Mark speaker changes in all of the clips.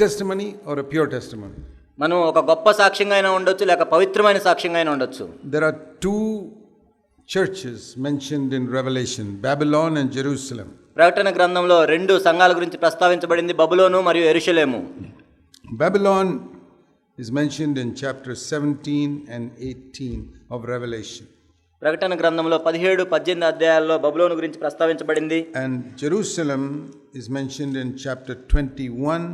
Speaker 1: testimony or a pure testimony.
Speaker 2: మనం ఒక గొప్ప సాక్ష్యంగా అయినా ఉండొచ్చు, లేక పవిత్రమైన సాక్ష్యంగా అయినా ఉండొచ్చు.
Speaker 1: There are two churches mentioned in Revelation, Babylon and Jerusalem.
Speaker 2: ప్రకటన గ్రంథంలో రెండు సంఘాల గురించి ప్రస్తావించబడింది, బబులోను మరియు యెరూషలేము.
Speaker 1: Babylon is mentioned in chapter 17 and 18 of Revelation.
Speaker 2: ప్రకటన గ్రంథంలో 17-18 అధ్యాయాల్లో బబులోను గురించి ప్రస్తావించబడింది.
Speaker 1: And Jerusalem is mentioned in chapter 21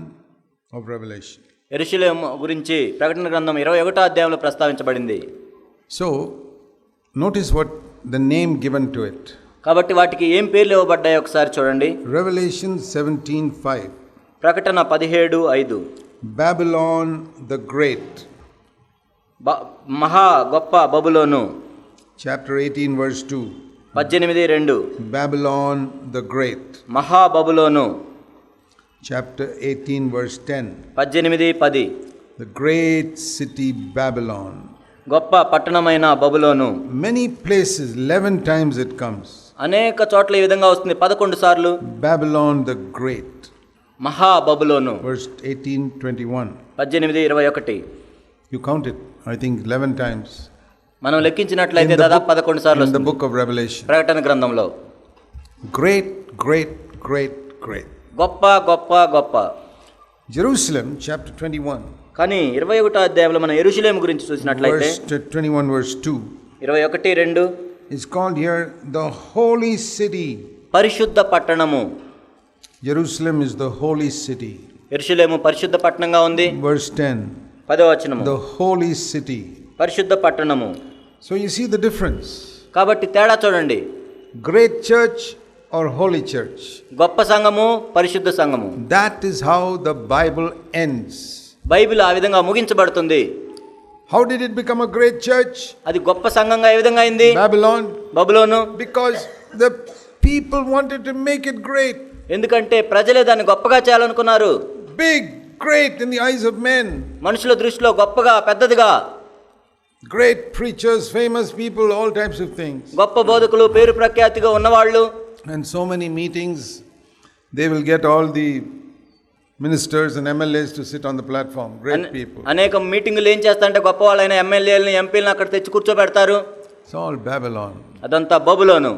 Speaker 1: of Revelation.
Speaker 2: యెరూషలేము గురించి ప్రకటన గ్రంథం 21వ అధ్యాయంలో ప్రస్తావించబడింది.
Speaker 1: So notice what the name given to it.
Speaker 2: కాబట్టి వాటికి ఏం పేర్లు ఇవ్వబడ్డాయో ఒకసారి చూడండి.
Speaker 1: Revelation 17:5.
Speaker 2: ప్రకటన 17:5.
Speaker 1: Babylon the Great.
Speaker 2: మహా గొప్ప బబులోను.
Speaker 1: Chapter 18 verse 2.
Speaker 2: 18:2.
Speaker 1: Babylon the Great.
Speaker 2: మహా బబులోను.
Speaker 1: Chapter 18 verse 10.
Speaker 2: 18:10.
Speaker 1: The great city Babylon.
Speaker 2: గొప్ప పట్టణమైన బబులోను.
Speaker 1: Many places, 11 times it comes.
Speaker 2: అనేక చోట్ల ఈ విధంగా వస్తుంది, 11 సార్లు.
Speaker 1: Babylon the Great.
Speaker 2: మహా బబులోను.
Speaker 1: Verse 18:21.
Speaker 2: 18:21.
Speaker 1: You count it, I think 11 times.
Speaker 2: మనం లెక్కించినట్లయితే దాదాపు 11 సార్లు
Speaker 1: in the
Speaker 2: వస్తుంది
Speaker 1: book of Revelation.
Speaker 2: ప్రకటన గ్రంథంలో.
Speaker 1: Great, great, great, great.
Speaker 2: గొప్ప గొప్ప గొప్ప.
Speaker 1: Jerusalem chapter 21.
Speaker 2: కానీ 21వ అధ్యాయంలో మనం యెరూషలేము గురించి చూసినట్లయితే
Speaker 1: Verse 21 verse 2.
Speaker 2: 21:2
Speaker 1: is called here the holy city.
Speaker 2: పరిశుద్ధ పట్టణము.
Speaker 1: Jerusalem is the holy city.
Speaker 2: యెరూషలేము పరిశుద్ధ పట్టణంగా ఉంది.
Speaker 1: Verse 10.
Speaker 2: 10వ వచనము.
Speaker 1: The holy city.
Speaker 2: పరిశుద్ధ పట్టణము.
Speaker 1: So you see the difference.
Speaker 2: కాబట్టి తేడా చూడండి.
Speaker 1: Great church or holy church.
Speaker 2: గొప్ప సంఘము, పరిశుద్ధ సంఘము.
Speaker 1: That is how the Bible ends.
Speaker 2: Bible ఆ విధంగా ముగించబడుతుంది.
Speaker 1: How did it become a great church?
Speaker 2: అది గొప్ప సంఘంగా ఏ విధంగా అయింది?
Speaker 1: Babylon.
Speaker 2: Babylon.
Speaker 1: Because the people wanted to make it great.
Speaker 2: ఎందుకంటే ప్రజలే దాన్ని గొప్పగా చేయాలనుకున్నారు.
Speaker 1: Big, great in the eyes of men.
Speaker 2: మనుషుల దృష్టిలో గొప్పగా, పెద్దదిగా.
Speaker 1: Great preachers, famous people, all types of things.
Speaker 2: గొప్ప బోధకులు, పేరు ప్రఖ్యాతిగా ఉన్నవాళ్ళు.
Speaker 1: And so many meetings, they will get all the ministers and MLAs to sit on the platform. Great people.
Speaker 2: అనేక మీటింగులు ఏం చేస్తారంటే గొప్ప వాళ్ళైన ఎమ్మెల్యేలని, ఎంపీలను అక్కడ తెచ్చి కూర్చోబెడతారు.
Speaker 1: It's all Babylon.
Speaker 2: అదంతా బబులోను.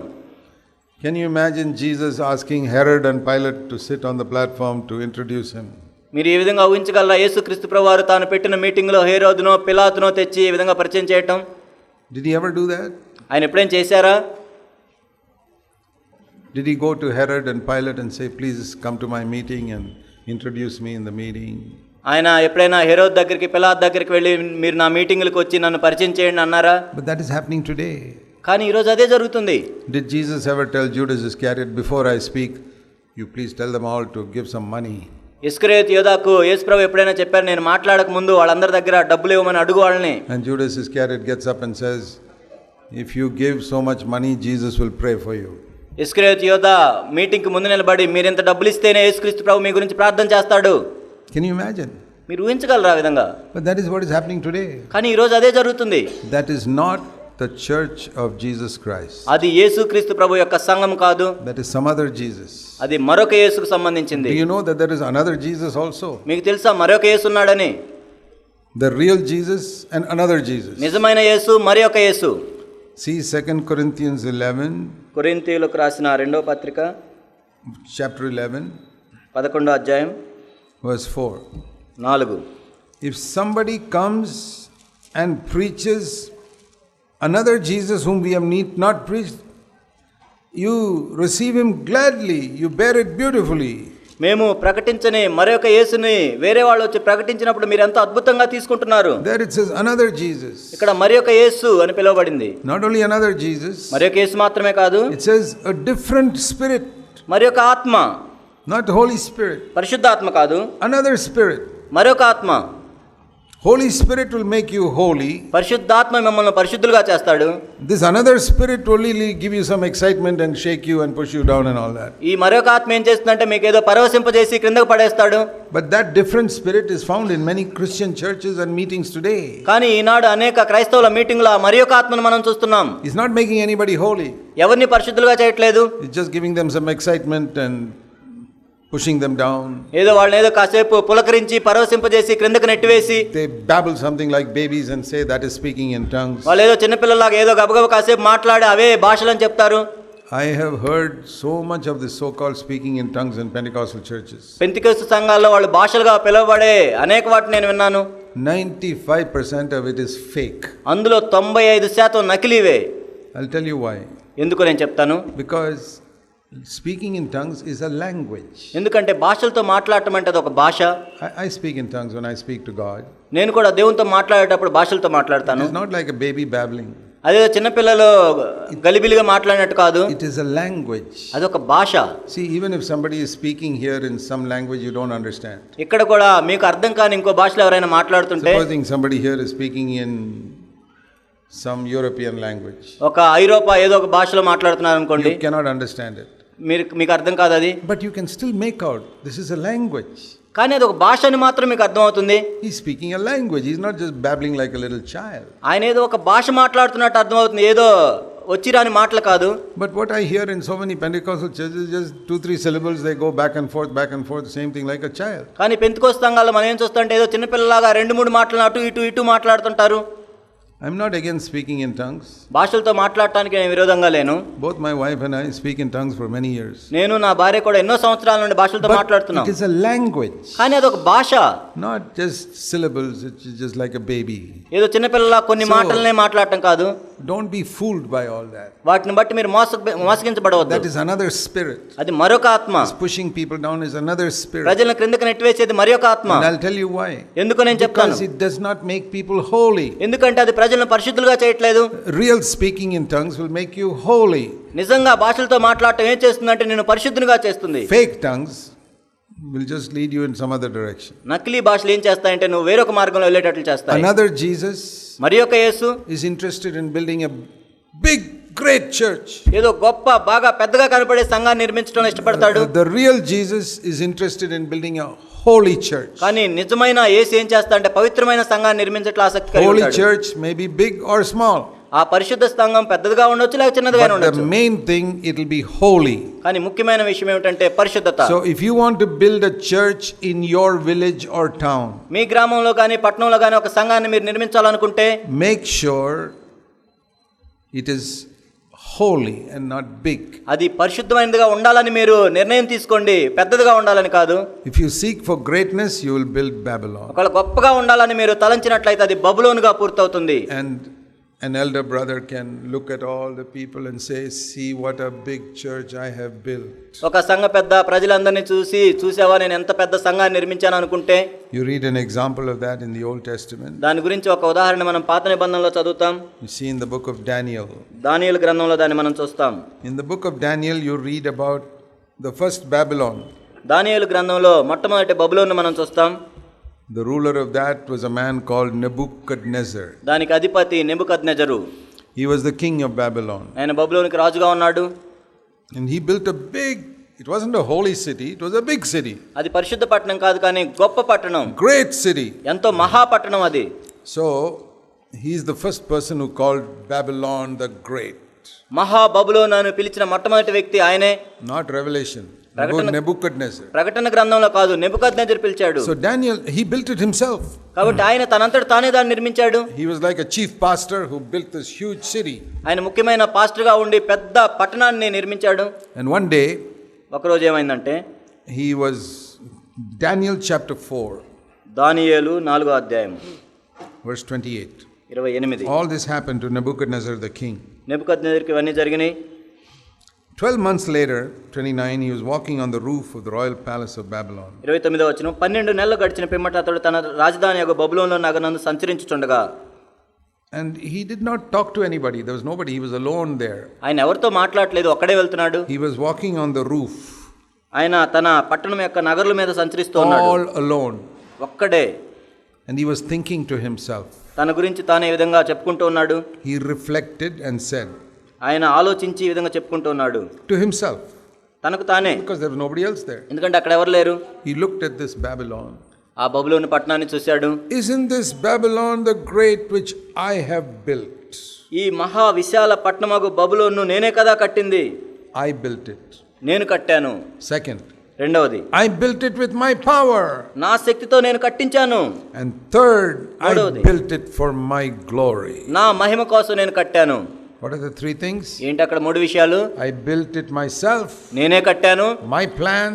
Speaker 1: Can you imagine Jesus asking Herod and Pilate to sit on the platform to introduce him?
Speaker 2: మీరు ఈ విధంగా ఊహించగలరా? యేసుక్రీస్తు ప్రభువారు తాను పెట్టిన మీటింగ్లో హేరోదునో పిలాతునో తెచ్చి ఈ విధంగా పరిచయం చేయటం?
Speaker 1: Did he ever do that?
Speaker 2: ఆయన ఎప్పుడేం చేశారా?
Speaker 1: Did he go to Herod and Pilate and say, please come to my meeting and introduce me in the meeting?
Speaker 2: ఆయన ఎప్పుడైనా హేరోదు దగ్గరికి, పిలాతు దగ్గరికి వెళ్ళి మీరు నా మీటింగ్లకు వచ్చి నన్ను పరిచయం చేయండి అన్నారా?
Speaker 1: But that is happening today.
Speaker 2: కానీ ఈరోజు అదే జరుగుతుంది.
Speaker 1: Did Jesus ever tell Judas Iscariot, before I speak, you please tell them all to give some money?
Speaker 2: ఇస్కరియోతు యోధాకు యేసు ప్రభు ఎప్పుడైనా చెప్పారు, నేను మాట్లాడక ముందు వాళ్ళందరి దగ్గర డబ్బులు ఇవ్వమని అడుగు వాళ్ళని.
Speaker 1: And Judas Iscariot gets up and says, if you give so much money, Jesus will pray for you.
Speaker 2: ఇస్కరియోతు యోధా మీటింగ్కి ముందు నిలబడి మీరు ఇంత డబ్బులు ఇస్తేనే యేసుక్రీస్తు ప్రభు మీ గురించి ప్రార్థన చేస్తాడు.
Speaker 1: Can you imagine?
Speaker 2: మీరు ఊహించగలరా ఆ విధంగా?
Speaker 1: But that is what is happening today.
Speaker 2: కానీ ఈరోజు అదే జరుగుతుంది.
Speaker 1: That is not the church of Jesus Christ.
Speaker 2: అది యేసుక్రీస్తు ప్రభు యొక్క సంఘం కాదు.
Speaker 1: That is some other Jesus.
Speaker 2: అది మరొక యేసుకు సంబంధించింది.
Speaker 1: Do you know that there is another Jesus also?
Speaker 2: మీకు తెలుసా మరొక యేసు ఉన్నాడని?
Speaker 1: The real Jesus and another Jesus.
Speaker 2: నిజమైన యేసు, మరొక యేసు.
Speaker 1: See 2 Corinthians 11.
Speaker 2: కొరింథీయులకు రాసిన 2వ పత్రిక
Speaker 1: chapter 11
Speaker 2: 11వ అధ్యాయం
Speaker 1: verse 4.
Speaker 2: 4.
Speaker 1: If somebody comes and preaches another Jesus whom we have not preached, you receive him gladly, you bear it beautifully.
Speaker 2: మేము ప్రకటించని మరొక యేసుని వేరే వాళ్ళు వచ్చి ప్రకటించినప్పుడు మీరు ఎంత అద్భుతంగా తీసుకుంటున్నారు.
Speaker 1: There it says another Jesus.
Speaker 2: ఇక్కడ మరొక యేసు అని పిలువబడింది.
Speaker 1: Not only another Jesus.
Speaker 2: మరొక యేసు మాత్రమే కాదు.
Speaker 1: It says a different spirit.
Speaker 2: మరొక ఆత్మ.
Speaker 1: Not Holy Spirit.
Speaker 2: పరిశుద్ధ ఆత్మ కాదు.
Speaker 1: Another spirit.
Speaker 2: మరొక ఆత్మ.
Speaker 1: Holy Spirit will make you holy.
Speaker 2: పరిశుద్ధాత్మ మిమ్మల్ని పరిశుద్ధులుగా చేస్తాడు.
Speaker 1: This another spirit will only give you some excitement and shake you and push you down and all that.
Speaker 2: ఈ మరొక ఆత్మ ఏం చేస్తుందంటే మీకు ఏదో పరవశింపజేసి క్రిందకు పడేస్తాడు.
Speaker 1: But that different spirit is found in many Christian churches and meetings today.
Speaker 2: కానీ ఈనాడు అనేక క్రైస్తవుల మీటింగ్లో మరొక ఆత్మను మనం చూస్తున్నాం.
Speaker 1: He's not making anybody holy.
Speaker 2: ఎవరిని పరిశుద్ధులుగా చేయట్లేదు.
Speaker 1: He's just giving them some excitement and pushing them down.
Speaker 2: ఏదో వాళ్ళని ఏదో కాసేపు పులకరించి పరవశింపజేసి క్రిందకు నెట్టివేసి
Speaker 1: They babble something like babies and say that is speaking in tongues.
Speaker 2: వాళ్ళు ఏదో చిన్నపిల్లలాగా ఏదో గబగబ కాసేపు మాట్లాడి అవే భాషలని చెప్తారు.
Speaker 1: I have heard so much of this so-called speaking in tongues in Pentecostal churches.
Speaker 2: Pentecost సంఘాల్లో వాళ్ళు భాషలుగా పిలువబడే అనేక వాటిని నేను విన్నాను.
Speaker 1: 95% of it is fake.
Speaker 2: అందులో 95% నకిలీవే.
Speaker 1: I'll tell you why.
Speaker 2: ఎందుకు నేను చెప్తాను.
Speaker 1: Because speaking in tongues is a language.
Speaker 2: ఎందుకంటే భాషలతో మాట్లాడటం అంటే అది ఒక భాష.
Speaker 1: I speak in tongues when I speak to God.
Speaker 2: నేను కూడా దేవునితో మాట్లాడేటప్పుడు భాషలతో మాట్లాడతాను.
Speaker 1: It is not like a baby babbling.
Speaker 2: అదే చిన్నపిల్లలు గలిబిలిగా మాట్లాడినట్టు కాదు.
Speaker 1: It is a language.
Speaker 2: అదొక భాష.
Speaker 1: See, even if somebody is speaking here in some language you don't understand.
Speaker 2: ఇక్కడ కూడా మీకు అర్థం కాని ఇంకో భాషలో ఎవరైనా మాట్లాడుతుంటే,
Speaker 1: supposing somebody here is speaking in some European language.
Speaker 2: ఒక ఐరోపా ఏదో ఒక భాషలో మాట్లాడుతున్నారు అనుకోండి.
Speaker 1: You cannot understand it.
Speaker 2: మీకు అర్థం కాదు అది.
Speaker 1: But you can still make out this is a language.
Speaker 2: కానీ అది ఒక భాష అని మాత్రం మీకు అర్థం అవుతుంది.
Speaker 1: He's speaking a language. He's not just babbling like a little child.
Speaker 2: ఆయన ఏదో ఒక భాష మాట్లాడుతున్నట్టు అర్థం అవుతుంది, ఏదో వచ్చిరాని మాటలు కాదు.
Speaker 1: But what I hear in so many Pentecostal churches, just 2-3 syllables, they go back and forth, same thing like a child.
Speaker 2: కానీ పెంతెకొస్తు సంఘాల్లో మనం ఏం చూస్తుంటే ఏదో చిన్నపిల్లలాగా 2-3 మాటలు అటు ఇటు మాట్లాడుతుంటారు.
Speaker 1: I'm not against speaking in tongues.
Speaker 2: భాషలతో మాట్లాడటానికి నేను విరోధంగా లేను.
Speaker 1: Both my wife and I speak in tongues for many years.
Speaker 2: నేను నా భార్య కూడా ఎన్నో సంవత్సరాల నుండి భాషలతో మాట్లాడుతున్నాం.
Speaker 1: It is a language.
Speaker 2: కానీ అదొక భాష.
Speaker 1: Not just syllables, it's just like a baby.
Speaker 2: ఏదో చిన్నపిల్లలా కొన్ని మాటలనే మాట్లాడటం కాదు.
Speaker 1: Don't be fooled by all that.
Speaker 2: వాటిని బట్టి మీరు మోసగించబడవద్దు.
Speaker 1: That is another spirit.
Speaker 2: అది మరొక ఆత్మ.
Speaker 1: Pushing people down is another spirit.
Speaker 2: ప్రజలను క్రిందకి నెట్టివేసేది మరొక ఆత్మ.
Speaker 1: And I'll tell you why.
Speaker 2: ఎందుకు నేను చెప్తాను.
Speaker 1: Because it does not make people holy.
Speaker 2: ఎందుకంటే అది ప్రజలను పరిశుద్ధులుగా చేయట్లేదు.
Speaker 1: Real speaking in tongues will make you holy.
Speaker 2: నిజంగా భాషలతో మాట్లాడటం ఏం చేస్తుందంటే నిన్ను పరిశుద్ధునిగా చేస్తుంది.
Speaker 1: Fake tongues will just lead you in some other direction.
Speaker 2: నకిలీ భాషలు ఏం చేస్తాయంటే నువ్వు వేరొక మార్గంలో వెళ్ళేటట్లు చేస్తాయి.
Speaker 1: Another Jesus
Speaker 2: మరొక యేసు
Speaker 1: is interested in building a big great church.
Speaker 2: ఏదో గొప్ప బాగా పెద్దగా కనపడే సంఘాన్ని నిర్మించడం ఇష్టపడతాడు.
Speaker 1: The real Jesus is interested in building a holy church.
Speaker 2: కానీ నిజమైన యేసు ఏం చేస్తాడంటే పవిత్రమైన సంఘాన్ని నిర్మించట్ల ఆసక్తి కలిగి ఉంటాడు.
Speaker 1: Holy church may be big or small.
Speaker 2: ఆ పరిశుద్ధ సంఘం పెద్దదిగా ఉండొచ్చు లేక చిన్నదిగా ఉండొచ్చు.
Speaker 1: The main thing, it will be holy.
Speaker 2: కానీ ముఖ్యమైన విషయం ఏమిటంటే పరిశుద్ధత.
Speaker 1: So if you want to build a church in your village or town,
Speaker 2: మీ గ్రామంలో గాని పట్టణంలో గాని ఒక సంఘాన్ని మీరు నిర్మించాలనుకుంటే
Speaker 1: make sure it is holy and not big.
Speaker 2: అది పరిశుద్ధమైనదిగా ఉండాలని మీరు నిర్ణయం తీసుకోండి, పెద్దదిగా ఉండాలని కాదు.
Speaker 1: If you seek for greatness, you will build Babylon.
Speaker 2: ఒకవేళ గొప్పగా ఉండాలని మీరు తలంచినట్లయితే అది బబులోనుగా పూర్తవుతుంది.
Speaker 1: And an elder brother can look at all the people and say, see what a big church I have built.
Speaker 2: ఒక సంఘ పెద్ద ప్రజలందరినీ చూసావా నేను ఎంత పెద్ద సంఘాన్ని నిర్మించాను అనుకుంటే.
Speaker 1: You read an example of that in the Old Testament.
Speaker 2: దాని గురించి ఒక ఉదాహరణ మనం పాత నిబంధనలో చదువుతాం.
Speaker 1: You see in the book of Daniel.
Speaker 2: దానియేలు గ్రంథంలో దాన్ని మనం చూస్తాం.
Speaker 1: In the book of Daniel you read about the first Babylon.
Speaker 2: దానియేలు గ్రంథంలో మొట్టమొదటి బబులోను మనం చూస్తాం.
Speaker 1: The ruler of that was a man called Nebuchadnezzar.
Speaker 2: దానికి అధిపతి నెబుకద్నెజరు.
Speaker 1: He was the king of Babylon.
Speaker 2: ఆయన బబులోనుకి రాజుగా ఉన్నాడు.
Speaker 1: And he built a big, it wasn't a holy city, it was a big city.
Speaker 2: అది పరిశుద్ధ పట్టణం కాదు కానీ గొప్ప పట్టణం.
Speaker 1: Great city.
Speaker 2: ఎంతో మహా పట్టణం అది.
Speaker 1: So he is the first person who called Babylon the Great.
Speaker 2: మహా బబులోను అని పిలిచిన మొట్టమొదటి వ్యక్తి ఆయనే.
Speaker 1: Not Revelation. Nebuchadnezzar.
Speaker 2: ప్రకటన గ్రంథంలో కాదు, నెబుకద్నెజరు పిలిచాడు.
Speaker 1: So Daniel, he built it himself.
Speaker 2: కాబట్టి ఆయన తనంతట తానే దాన్ని నిర్మించాడు.
Speaker 1: He was like a chief pastor who built this huge city.
Speaker 2: ఆయన ముఖ్యమైన పాస్టర్ గా ఉండి పెద్ద పట్టణాన్ని నిర్మించాడు.
Speaker 1: And one day
Speaker 2: ఒక రోజు ఏమైందంటే
Speaker 1: he was Daniel chapter 4
Speaker 2: దానియేలు 4వ అధ్యాయం
Speaker 1: verse 28.
Speaker 2: 28.
Speaker 1: All this happened to Nebuchadnezzar the king.
Speaker 2: నెబుకద్నెజరుకి ఇవన్నీ జరిగినాయి.
Speaker 1: 12 months later, 29, he was walking on the roof of the royal palace of Babylon.
Speaker 2: 29వ వచనం 12 నెలలు గడిచిన పిమ్మట అతడు తన రాజధాని యొక్క బబులోనులో నగరందు సంచరించుచుండగా.
Speaker 1: And he did not talk to anybody. There was nobody. He was alone there.
Speaker 2: ఆయన ఎవరితో మాట్లాడలేదు, ఒక్కడే వెళ్తున్నాడు.
Speaker 1: He was walking on the roof.
Speaker 2: ఆయన తన పట్టణం యొక్క నగరుల మీద సంచరిస్తూ ఉన్నాడు.
Speaker 1: All alone.
Speaker 2: ఒక్కడే.
Speaker 1: And he was thinking to himself.
Speaker 2: తన గురించి తాను ఈ విధంగా చెప్పుకుంటూ ఉన్నాడు.
Speaker 1: He reflected and said.
Speaker 2: ఆయన ఆలోచించి ఈ విధంగా చెప్పుకుంటూ ఉన్నాడు.
Speaker 1: To himself.
Speaker 2: తనకు తానే.
Speaker 1: Because there was nobody else there.
Speaker 2: ఎందుకంటే అక్కడ ఎవరు లేరు.
Speaker 1: He looked at this Babylon.
Speaker 2: ఆ బబులోను పట్టణాన్ని చూశాడు.
Speaker 1: Isn't this Babylon the great which I have built?
Speaker 2: ఈ మహా విశాల పట్టణమగు బబులోను నేనే కదా కట్టింది.
Speaker 1: I built it.
Speaker 2: నేను కట్టాను.
Speaker 1: Second.
Speaker 2: రెండవది,
Speaker 1: I built it with my power.
Speaker 2: నా శక్తితో నేను కట్టించాను.
Speaker 1: And third, I
Speaker 2: మూడవది,
Speaker 1: built it for my glory.
Speaker 2: నా మహిమ కోసం నేను కట్టాను.
Speaker 1: What are the three things?
Speaker 2: ఏంటి అక్కడ మూడు విషయాలు?
Speaker 1: I built it myself.
Speaker 2: నేనే కట్టాను.
Speaker 1: My plan.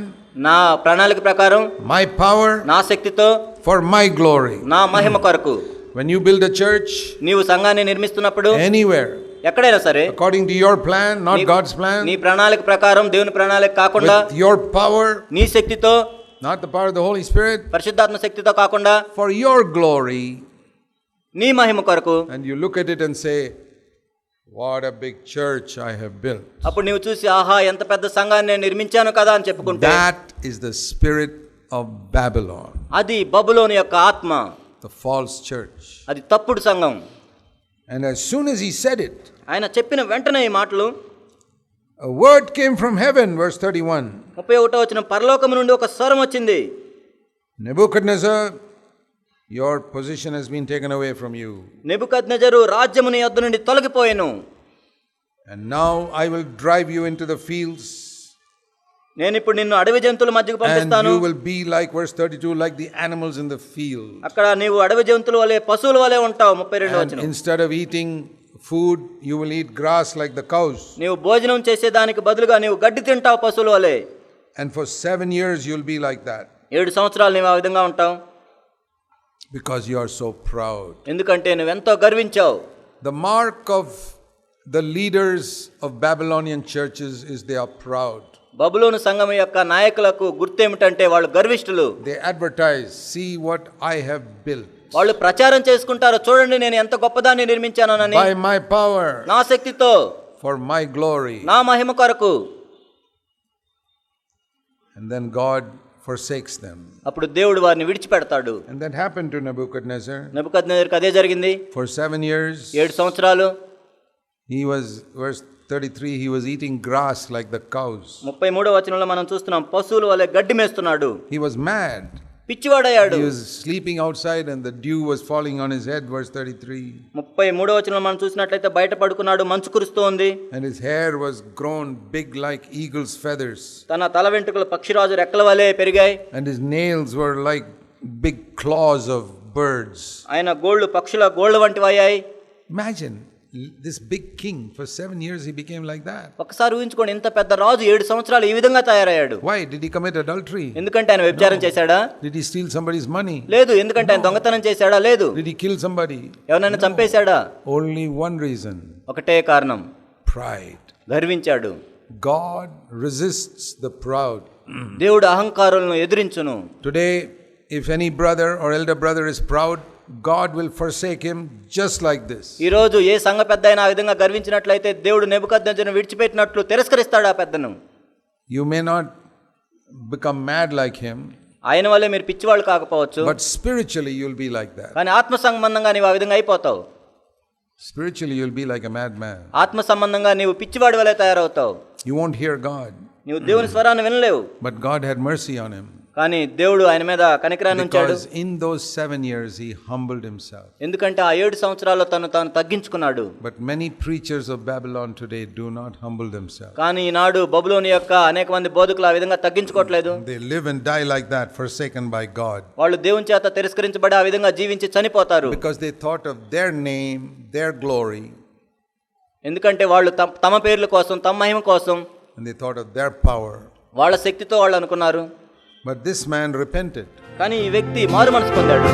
Speaker 2: నా ప్రణాళిక ప్రకారం.
Speaker 1: My power.
Speaker 2: నా శక్తితో.
Speaker 1: For my glory.
Speaker 2: నా మహిమ కొరకు.
Speaker 1: When you build a church,
Speaker 2: నీవు సంఘాన్ని నిర్మిస్తున్నప్పుడు
Speaker 1: anywhere,
Speaker 2: ఎక్కడైనా సరే,
Speaker 1: according to your plan, not God's plan,
Speaker 2: నీ ప్రణాళిక ప్రకారం, దేవుని ప్రణాళిక కాకుండా,
Speaker 1: with your power,
Speaker 2: నీ శక్తితో,
Speaker 1: not the power of the Holy Spirit,
Speaker 2: పరిశుద్ధాత్మ శక్తితో కాకుండా,
Speaker 1: for your glory,
Speaker 2: నీ మహిమ కొరకు.
Speaker 1: and you look at it and say, what a big church I have built.
Speaker 2: అప్పుడు నీవు చూసి, ఆహా ఎంత పెద్ద సంఘాన్ని నేను నిర్మించాను కదా అని చెప్పుకుంటే,
Speaker 1: that is the spirit of Babylon,
Speaker 2: అది బబులోను యొక్క ఆత్మ,
Speaker 1: the false church.
Speaker 2: అది తప్పుడు సంఘం.
Speaker 1: And as soon as he said it,
Speaker 2: ఆయన చెప్పిన వెంటనే ఈ మాటలు,
Speaker 1: a word came from heaven, verse 31.
Speaker 2: 31వ వచనం, పరలోకము నుండి ఒక స్వరం వచ్చింది.
Speaker 1: Nebuchadnezzar, your position has been taken away from you.
Speaker 2: నెబుకద్నెజరు రాజ్యము నీ యొద్ద నుండి తొలగిపోయెను.
Speaker 1: And now I will drive you into the fields.
Speaker 2: నేను ఇప్పుడు నిన్ను అడవి జంతువుల మధ్యకు పంపిస్తాను.
Speaker 1: And you will be like, verse 32, like the animals in the field.
Speaker 2: అక్కడ నీవు అడవి జంతువుల వలె, పశువుల వలె ఉంటావు. 32వ వచనం.
Speaker 1: Instead of eating food, you will eat grass like the cows.
Speaker 2: నీవు భోజనం చేసేదానికి బదులుగా నీవు గడ్డి తింటావు పశువుల వలె.
Speaker 1: And for 7 years you will be like that.
Speaker 2: 7 సంవత్సరాలు నీవు ఆ విధంగా ఉంటావు.
Speaker 1: Because you are so proud.
Speaker 2: ఎందుకంటే నువ్వెంతో గర్వించావు.
Speaker 1: The mark of the leaders of Babylonian churches is they are proud.
Speaker 2: బబులోను సంఘం యొక్క నాయకులకు గుర్తేమిటంటే వాళ్ళు గర్విష్ఠులు.
Speaker 1: They advertise, see what I have built.
Speaker 2: వాళ్ళు ప్రచారం చేసుకుంటారు, చూడండి నేను ఎంత గొప్పదాన్ని నిర్మించానని.
Speaker 1: By my power.
Speaker 2: నా శక్తితో.
Speaker 1: For my glory.
Speaker 2: నా మహిమ కొరకు.
Speaker 1: And then God forsakes them.
Speaker 2: అప్పుడు దేవుడు వారిని విడిచిపెడతాడు.
Speaker 1: And that happened to Nebuchadnezzar.
Speaker 2: నెబుకద్నెజరుకు అదే జరిగింది.
Speaker 1: For 7 years.
Speaker 2: 7 సంవత్సరాలు.
Speaker 1: He was, verse 33, he was eating grass like the cows.
Speaker 2: 33వ వచనంలో మనం చూస్తున్నాం, పశువుల వలె గడ్డి మేస్తున్నాడు.
Speaker 1: He was mad.
Speaker 2: పిచ్చివాడయ్యాడు.
Speaker 1: He was sleeping outside and the dew was falling on his head, verse 33.
Speaker 2: 33వ వచనంలో మనం చూసినట్లయితే బయట పడుకున్నాడు, మంచు కురుస్తోంది.
Speaker 1: And his hair was grown big like eagle's feathers.
Speaker 2: తన తల వెంట్రుకలు పక్షిరాజు రెక్కల వలె పెరిగాయి.
Speaker 1: And his nails were like big claws of birds.
Speaker 2: ఆయన గోళ్ళు పక్షుల గోళ్ళు వంటివి అయ్యాయి.
Speaker 1: Imagine this big king, for 7 years he became like that.
Speaker 2: ఒకసారి ఊహించుకోండి, ఇంత పెద్ద రాజు 7 సంవత్సరాలు ఈ విధంగా తయారయ్యాడు.
Speaker 1: Why did he commit adultery?
Speaker 2: ఎందుకంటే ఆయన వ్యభిచారం చేశాడా?
Speaker 1: Did he steal somebody's money?
Speaker 2: లేదు. ఎందుకంటే ఆయన దొంగతనం చేశాడా? లేదు.
Speaker 1: Did he kill somebody?
Speaker 2: ఎవరైనా చంపేశాడా?
Speaker 1: Only one reason.
Speaker 2: ఒకటే కారణం,
Speaker 1: pride.
Speaker 2: గర్వించాడు.
Speaker 1: God resists the proud.
Speaker 2: దేవుడు అహంకారులను ఎదిరించును.
Speaker 1: Today, if any brother or elder brother is proud, God will forsake him just like this.
Speaker 2: ఈ రోజు ఏ సంఘ పెద్దయినా ఆ విధంగా గర్వించినట్లయితే దేవుడు నెబుకద్నెజరును విడిచిపెట్టినట్లు తిరస్కరిస్తాడు ఆ పెద్దను.
Speaker 1: You may not become mad like him.
Speaker 2: ఆయన వల్లే మీరు పిచ్చివాళ్ళు కాకపోవచ్చు.
Speaker 1: But spiritually you will be like that.
Speaker 2: కానీ ఆత్మ సంబంధంగా నీవు ఆ విధంగా అయిపోతావు.
Speaker 1: Spiritually you will be like a madman.
Speaker 2: ఆత్మ సంబంధంగా నీవు పిచ్చివాడి వలె తయారవుతావు.
Speaker 1: You won't hear God.
Speaker 2: నీవు దేవుని స్వరాన్ని వినలేవు.
Speaker 1: But God had mercy on him.
Speaker 2: కానీ దేవుడు ఆయన మీద కనికరాన్ని ఉంచాడు.
Speaker 1: Because in those 7 years he humbled himself.
Speaker 2: ఎందుకంటే ఆ 7 సంవత్సరాల్లో తాను తగ్గించుకున్నాడు.
Speaker 1: But many preachers of Babylon today do not humble themselves.
Speaker 2: కానీ ఈనాడు బబులోను యొక్క అనేక మంది బోధకులు ఆ విధంగా తగ్గించుకోవట్లేదు.
Speaker 1: They live and die like that, forsaken by God.
Speaker 2: వాళ్ళు దేవుని చేత తిరస్కరించబడి ఆ విధంగా జీవించి చనిపోతారు.
Speaker 1: Because they thought of their name, their glory.
Speaker 2: ఎందుకంటే వాళ్ళు తమ పేర్ల కోసం, తమ మహిమ కోసం,
Speaker 1: and they thought of their power.
Speaker 2: వాళ్ళ శక్తితో వాళ్ళు అనుకున్నారు.
Speaker 1: But this man repented.
Speaker 2: కానీ ఈ వ్యక్తి మారు మనసు పొందాడు.